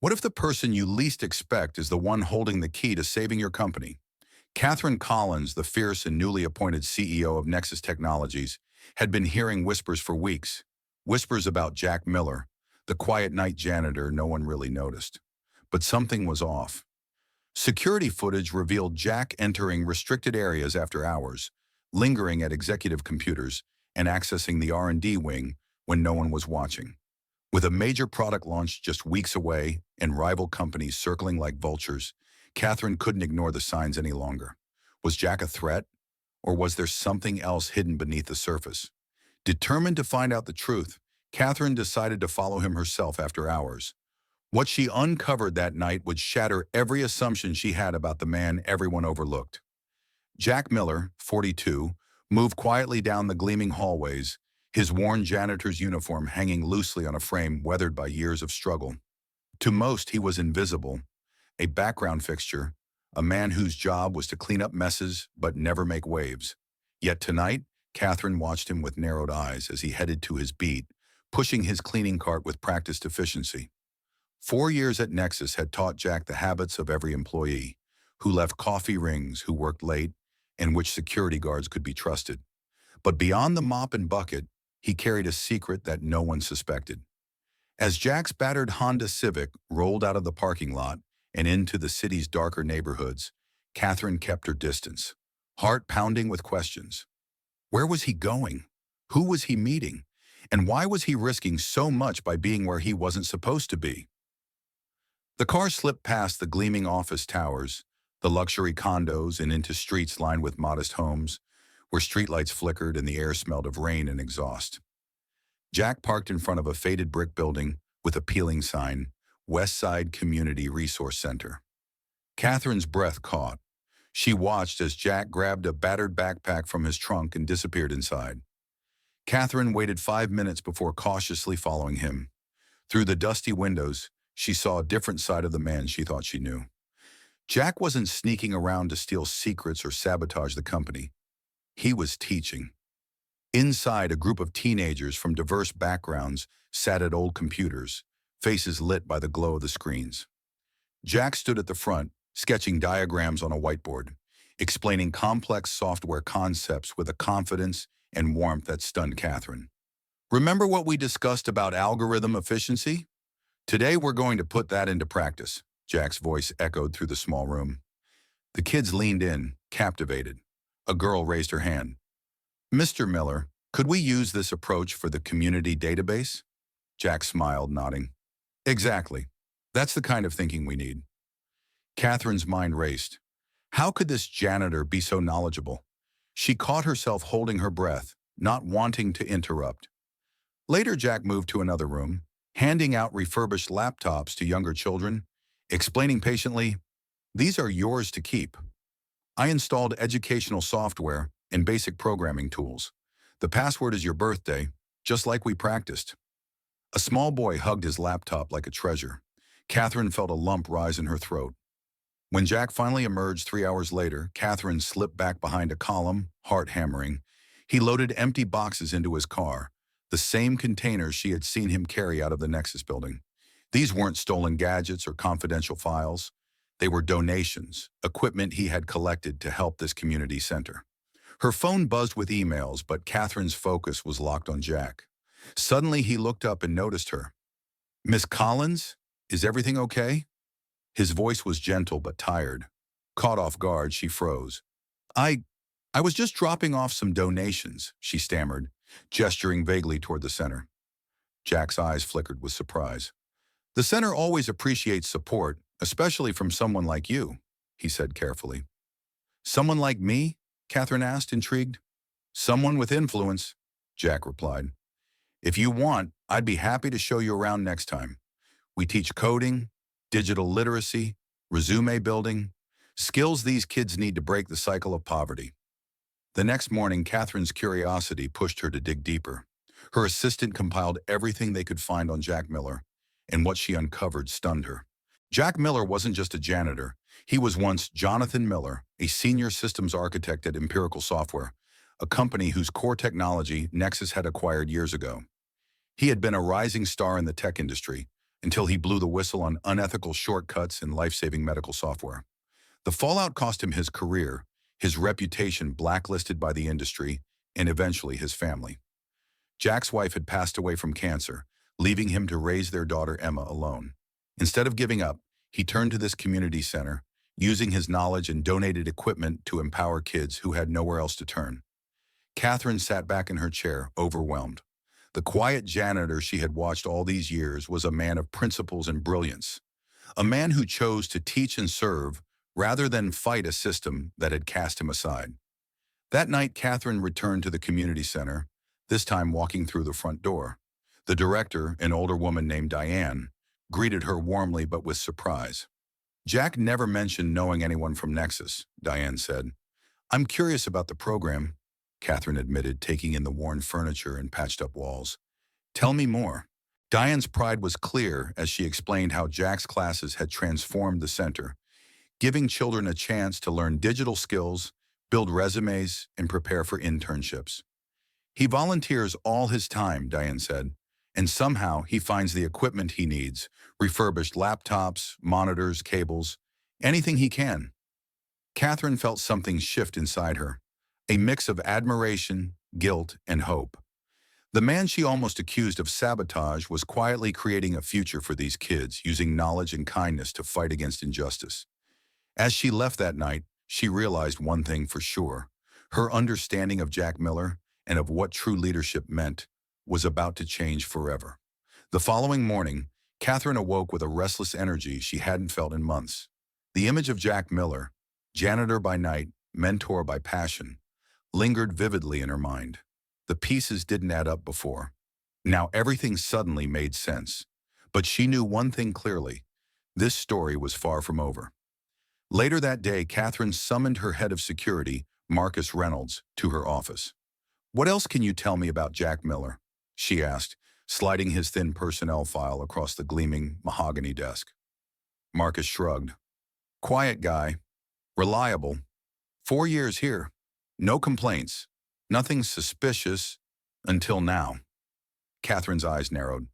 What if the person you least expect is the one holding the key to saving your company? Katherine Collins, the fierce and newly appointed CEO of Nexus Technologies, had been hearing whispers for weeks. Whispers about Jack Miller, the quiet night janitor no one really noticed. But something was off. Security footage revealed Jack entering restricted areas after hours, lingering at executive computers, and accessing the R&D wing when no one was watching. With a major product launch just weeks away and rival companies circling like vultures, Catherine couldn't ignore the signs any longer. Was Jack a threat, or was there something else hidden beneath the surface? Determined to find out the truth, Catherine decided to follow him herself after hours. What she uncovered that night would shatter every assumption she had about the man everyone overlooked. Jack Miller, 42, moved quietly down the gleaming hallways, his worn janitor's uniform hanging loosely on a frame weathered by years of struggle. To most, he was invisible, a background fixture, a man whose job was to clean up messes but never make waves. Yet tonight, Catherine watched him with narrowed eyes as he headed to his beat, pushing his cleaning cart with practiced efficiency. 4 years at Nexus had taught Jack the habits of every employee, who left coffee rings, who worked late, and which security guards could be trusted. But beyond the mop and bucket, he carried a secret that no one suspected. As Jack's battered Honda Civic rolled out of the parking lot and into the city's darker neighborhoods, Catherine kept her distance, heart pounding with questions. Where was he going? Who was he meeting? And why was he risking so much by being where he wasn't supposed to be? The car slipped past the gleaming office towers, the luxury condos, and into streets lined with modest homes, where streetlights flickered and the air smelled of rain and exhaust. Jack parked in front of a faded brick building with a peeling sign, West Side Community Resource Center. Catherine's breath caught. She watched as Jack grabbed a battered backpack from his trunk and disappeared inside. Catherine waited 5 minutes before cautiously following him. Through the dusty windows, she saw a different side of the man she thought she knew. Jack wasn't sneaking around to steal secrets or sabotage the company. He was teaching. Inside, a group of teenagers from diverse backgrounds sat at old computers, faces lit by the glow of the screens. Jack stood at the front, sketching diagrams on a whiteboard, explaining complex software concepts with a confidence and warmth that stunned Catherine. Remember what we discussed about algorithm efficiency? Today we're going to put that into practice, Jack's voice echoed through the small room. The kids leaned in, captivated. A girl raised her hand. Mr. Miller, could we use this approach for the community database? Jack smiled, nodding. Exactly. That's the kind of thinking we need. Catherine's mind raced. How could this janitor be so knowledgeable? She caught herself holding her breath, not wanting to interrupt. Later, Jack moved to another room, handing out refurbished laptops to younger children, explaining patiently, "These are yours to keep." I installed educational software and basic programming tools. The password is your birthday, just like we practiced. A small boy hugged his laptop like a treasure. Catherine felt a lump rise in her throat. When Jack finally emerged 3 hours later, Catherine slipped back behind a column, heart hammering. He loaded empty boxes into his car, the same containers she had seen him carry out of the Nexus building. These weren't stolen gadgets or confidential files. They were donations, equipment he had collected to help this community center. Her phone buzzed with emails, but Catherine's focus was locked on Jack. Suddenly, he looked up and noticed her. "Miss Collins, is everything okay?" His voice was gentle but tired. Caught off guard, she froze. I was just dropping off some donations," she stammered, gesturing vaguely toward the center. Jack's eyes flickered with surprise. "The center always appreciates support, especially from someone like you," he said carefully. "Someone like me?" Catherine asked, intrigued. "Someone with influence," Jack replied. "If you want, I'd be happy to show you around next time. We teach coding, digital literacy, resume building, skills these kids need to break the cycle of poverty." The next morning, Catherine's curiosity pushed her to dig deeper. Her assistant compiled everything they could find on Jack Miller, and what she uncovered stunned her. Jack Miller wasn't just a janitor. He was once Jonathan Miller, a senior systems architect at Empirical Software, a company whose core technology Nexus had acquired years ago. He had been a rising star in the tech industry, until he blew the whistle on unethical shortcuts in life-saving medical software. The fallout cost him his career, his reputation blacklisted by the industry, and eventually his family. Jack's wife had passed away from cancer, leaving him to raise their daughter Emma alone. Instead of giving up, he turned to this community center, using his knowledge and donated equipment to empower kids who had nowhere else to turn. Katherine sat back in her chair, overwhelmed. The quiet janitor she had watched all these years was a man of principles and brilliance, a man who chose to teach and serve rather than fight a system that had cast him aside. That night, Katherine returned to the community center, this time walking through the front door. The director, an older woman named Diane, greeted her warmly but with surprise. "Jack never mentioned knowing anyone from Nexus," Diane said. "I'm curious about the program," Katherine admitted, taking in the worn furniture and patched-up walls. "Tell me more." Diane's pride was clear as she explained how Jack's classes had transformed the center, giving children a chance to learn digital skills, build resumes, and prepare for internships. "He volunteers all his time," Diane said, "and somehow he finds the equipment he needs, refurbished laptops, monitors, cables, anything he can." Katherine felt something shift inside her, a mix of admiration, guilt, and hope. The man she almost accused of sabotage was quietly creating a future for these kids, using knowledge and kindness to fight against injustice. As she left that night, she realized one thing for sure. Her understanding of Jack Miller and of what true leadership meant was about to change forever. The following morning, Katherine awoke with a restless energy she hadn't felt in months. The image of Jack Miller, janitor by night, mentor by passion, lingered vividly in her mind. The pieces didn't add up before. Now everything suddenly made sense. But she knew one thing clearly. This story was far from over. Later that day, Katherine summoned her head of security, Marcus Reynolds, to her office. "What else can you tell me about Jack Miller?" she asked, sliding his thin personnel file across the gleaming mahogany desk. Marcus shrugged. "Quiet guy. Reliable. 4 years here. No complaints. Nothing suspicious. Until now." Katherine's eyes narrowed.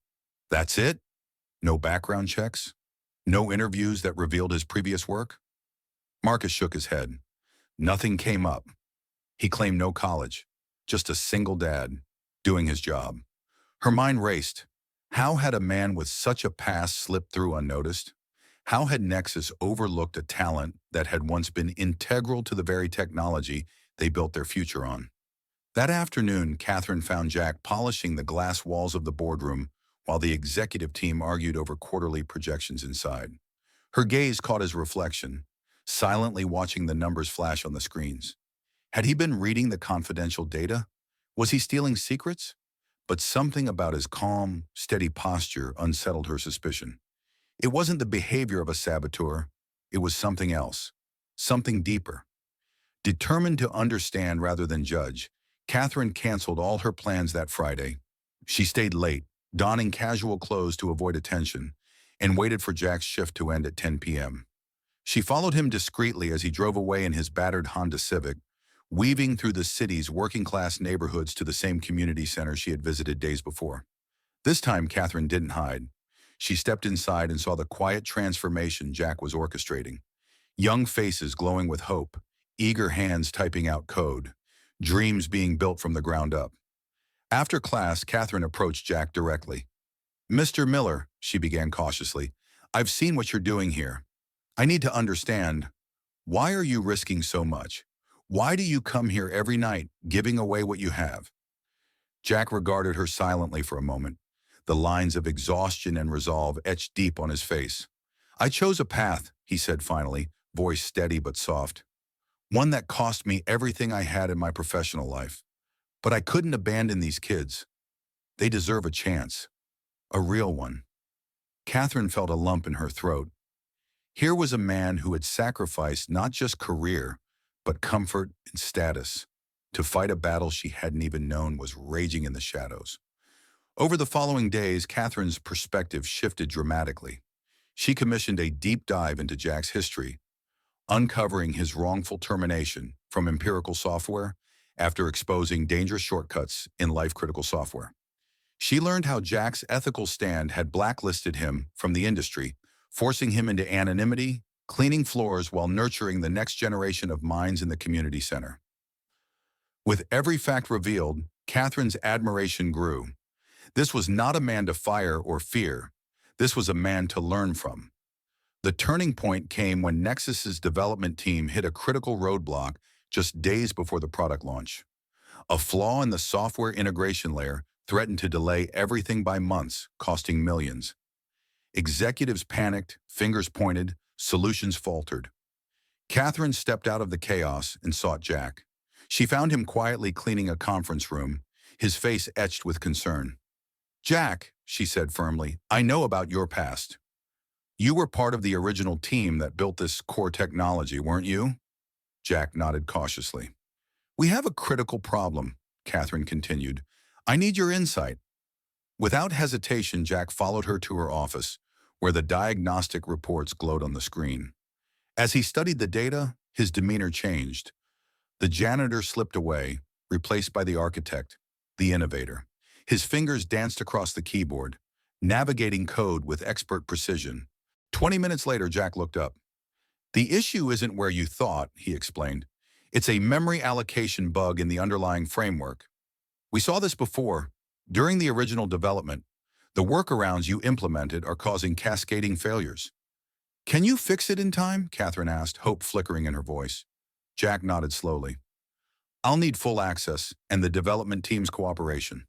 "That's it? No background checks? No interviews that revealed his previous work?" Marcus shook his head. "Nothing came up. He claimed no college. Just a single dad, doing his job." Her mind raced. How had a man with such a past slipped through unnoticed? How had Nexus overlooked a talent that had once been integral to the very technology they built their future on? That afternoon, Katherine found Jack polishing the glass walls of the boardroom while the executive team argued over quarterly projections inside. Her gaze caught his reflection, silently watching the numbers flash on the screens. Had he been reading the confidential data? Was he stealing secrets? But something about his calm, steady posture unsettled her suspicion. It wasn't the behavior of a saboteur. It was something else, something deeper. Determined to understand rather than judge, Katherine canceled all her plans that Friday. She stayed late, donning casual clothes to avoid attention, and waited for Jack's shift to end at 10 p.m. She followed him discreetly as he drove away in his battered Honda Civic, weaving through the city's working-class neighborhoods to the same community center she had visited days before. This time, Katherine didn't hide. She stepped inside and saw the quiet transformation Jack was orchestrating. Young faces glowing with hope, eager hands typing out code, dreams being built from the ground up. After class, Katherine approached Jack directly. "Mr. Miller," she began cautiously, "I've seen what you're doing here. I need to understand, why are you risking so much? Why do you come here every night, giving away what you have?" Jack regarded her silently for a moment, the lines of exhaustion and resolve etched deep on his face. "I chose a path," he said finally, voice steady but soft. "One that cost me everything I had in my professional life. But I couldn't abandon these kids. They deserve a chance. A real one." Katherine felt a lump in her throat. Here was a man who had sacrificed not just career, but comfort and status, to fight a battle she hadn't even known was raging in the shadows. Over the following days, Katherine's perspective shifted dramatically. She commissioned a deep dive into Jack's history, uncovering his wrongful termination from empirical software after exposing dangerous shortcuts in life-critical software. She learned how Jack's ethical stand had blacklisted him from the industry, forcing him into anonymity, cleaning floors while nurturing the next generation of minds in the community center. With every fact revealed, Catherine's admiration grew. This was not a man to fire or fear. This was a man to learn from. The turning point came when Nexus's development team hit a critical roadblock just days before the product launch. A flaw in the software integration layer threatened to delay everything by months, costing millions. Executives panicked, fingers pointed, solutions faltered. Catherine stepped out of the chaos and sought Jack. She found him quietly cleaning a conference room, his face etched with concern. "Jack," she said firmly, "I know about your past. You were part of the original team that built this core technology, weren't you?" Jack nodded cautiously. "We have a critical problem," Catherine continued. "I need your insight." Without hesitation, Jack followed her to her office, where the diagnostic reports glowed on the screen. As he studied the data, his demeanor changed. The janitor slipped away, replaced by the architect, the innovator. His fingers danced across the keyboard, navigating code with expert precision. 20 minutes later, Jack looked up. "The issue isn't where you thought," he explained. "It's a memory allocation bug in the underlying framework. We saw this before. During the original development, the workarounds you implemented are causing cascading failures." "Can you fix it in time?" Catherine asked, hope flickering in her voice. Jack nodded slowly. "I'll need full access and the development team's cooperation."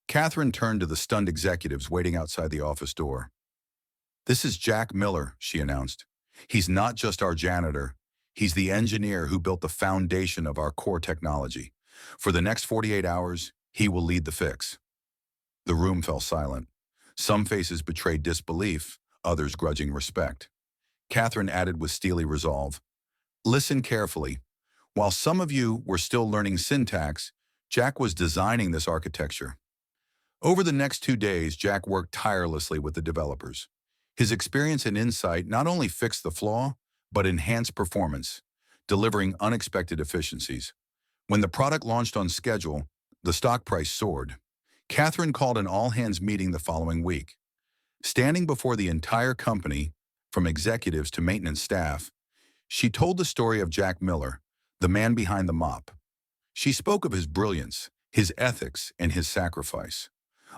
Catherine turned to the stunned executives waiting outside the office door. "This is Jack Miller," she announced. "He's not just our janitor. He's the engineer who built the foundation of our core technology. For the next 48 hours, he will lead the fix." The room fell silent. Some faces betrayed disbelief, others grudging respect. Catherine added with steely resolve, "Listen carefully. While some of you were still learning syntax, Jack was designing this architecture." Over the next 2 days, Jack worked tirelessly with the developers. His experience and insight not only fixed the flaw, but enhanced performance, delivering unexpected efficiencies. When the product launched on schedule, the stock price soared. Catherine called an all-hands meeting the following week. Standing before the entire company, from executives to maintenance staff, she told the story of Jack Miller, the man behind the mop. She spoke of his brilliance, his ethics, and his sacrifice,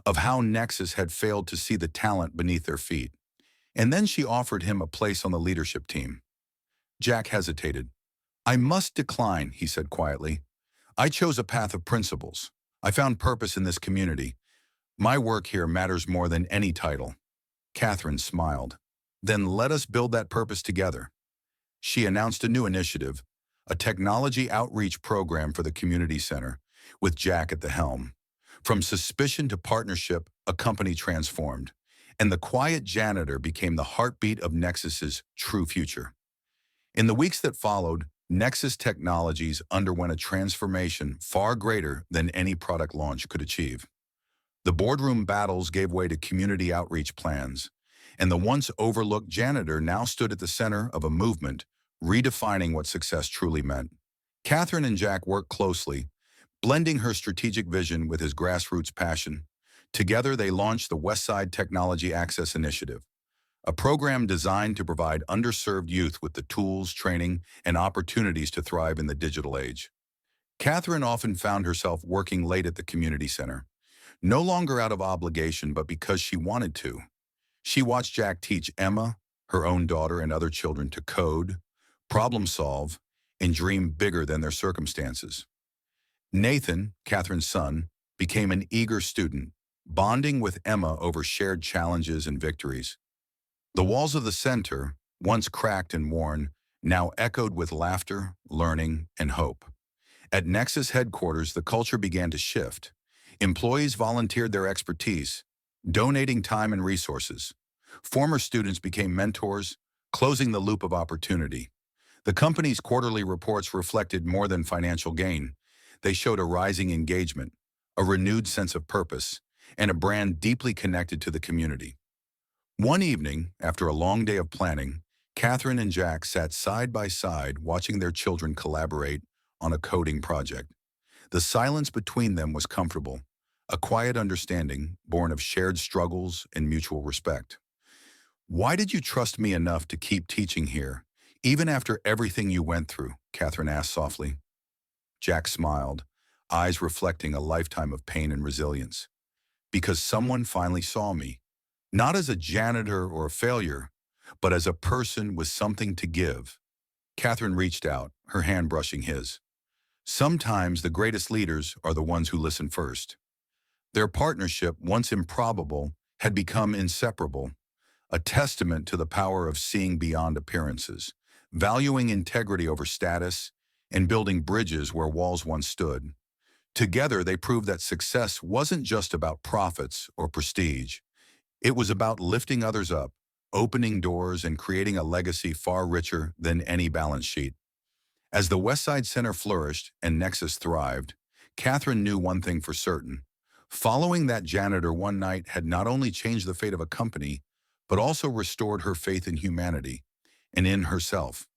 of how Nexus had failed to see the talent beneath their feet. And then she offered him a place on the leadership team. Jack hesitated. "I must decline," he said quietly. "I chose a path of principles. I found purpose in this community. My work here matters more than any title." Catherine smiled. "Then let us build that purpose together." She announced a new initiative, a technology outreach program for the community center, with Jack at the helm. From suspicion to partnership, a company transformed, and the quiet janitor became the heartbeat of Nexus's true future. In the weeks that followed, Nexus Technologies underwent a transformation far greater than any product launch could achieve. The boardroom battles gave way to community outreach plans, and the once overlooked janitor now stood at the center of a movement, redefining what success truly meant. Catherine and Jack worked closely, blending her strategic vision with his grassroots passion. Together, they launched the Westside Technology Access Initiative, a program designed to provide underserved youth with the tools, training, and opportunities to thrive in the digital age. Catherine often found herself working late at the community center, no longer out of obligation but because she wanted to. She watched Jack teach Emma, her own daughter, and other children to code, problem solve, and dream bigger than their circumstances. Nathan, Catherine's son, became an eager student, bonding with Emma over shared challenges and victories. The walls of the center, once cracked and worn, now echoed with laughter, learning, and hope. At Nexus headquarters, the culture began to shift. Employees volunteered their expertise, donating time and resources. Former students became mentors, closing the loop of opportunity. The company's quarterly reports reflected more than financial gain. They showed a rising engagement, a renewed sense of purpose, and a brand deeply connected to the community. One evening, after a long day of planning, Catherine and Jack sat side by side watching their children collaborate on a coding project. The silence between them was comfortable, a quiet understanding born of shared struggles and mutual respect. Why did you trust me enough to keep teaching here, even after everything you went through? Catherine asked softly. Jack smiled, eyes reflecting a lifetime of pain and resilience. Because someone finally saw me, not as a janitor or a failure, but as a person with something to give. Catherine reached out, her hand brushing his. Sometimes the greatest leaders are the ones who listen first. Their partnership, once improbable, had become inseparable, a testament to the power of seeing beyond appearances, valuing integrity over status, and building bridges where walls once stood. Together, they proved that success wasn't just about profits or prestige. It was about lifting others up, opening doors, and creating a legacy far richer than any balance sheet. As the Westside Center flourished and Nexus thrived, Catherine knew one thing for certain. Following that janitor one night had not only changed the fate of a company, but also restored her faith in humanity and in herself.